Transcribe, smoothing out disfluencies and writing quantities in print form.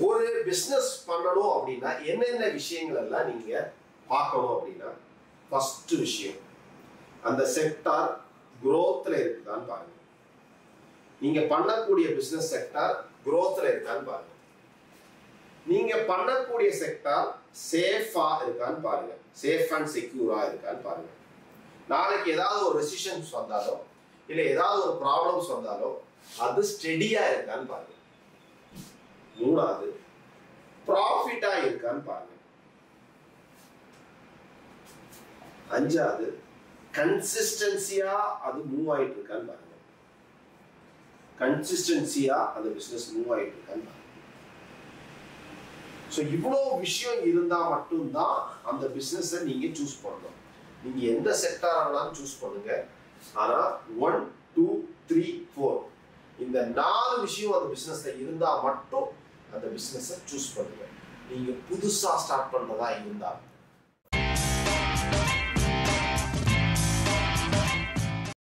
ஒரு பிசினஸ் பண்ணணும் அப்படின்னா என்னென்ன விஷயங்கள் எல்லாம் நீங்க பார்க்கணும் அப்படின்னா, ஃபர்ஸ்ட் விஷயம் அந்த செக்டார் growthல இருக்குதான்னு பாருங்க. நீங்க பண்ணக்கூடிய பிசினஸ் செக்டார் growthல இருக்கான்னு பாருங்க. நீங்க பண்ணக்கூடிய செக்டார் சேஃபா இருக்கான்னு பாருங்க. சேஃப் அண்ட் செக்யூரா இருக்கான்னு பாருங்க. நாளைக்கு ஏதாவது ஒரு ரெசிஷன்ஸ் வந்தாலோ இல்ல ஏதாவது ஒரு ப்ராப்ளம்ஸ் வந்தாலோ அது ஸ்டெடியா இருக்கான்னு பாருங்க. மூணாவது ப்ராஃபிட்டா இருக்கான்னு பாருங்க. அஞ்சாவது கன்சிஸ்டன்சியா அது மூவ் ஆயிட்டு இருக்கான்னு பாருங்க. கன்சிஸ்டன்சியா அந்த பிசினஸ் மூவ் ஆயிட்டு இருக்கான்னு பாருங்க. ஸோ இவ்வளோ விஷயம் இருந்தா மட்டும்தான் அந்த பிசினஸ் நீங்க சூஸ் பண்ணணும். நீங்க எந்த செக்டார் ஆனாலும் சூஸ் பண்ணுங்க. ஆனா 1, 2, 3, 4 இந்த 4 விஷயம் அந்த பிசினஸ்ல இருந்தா மட்டும் அந்த பிசினஸை சூஸ் பண்ணுங்க. நீங்க புதுசா ஸ்டார்ட் பண்றதா இருந்தா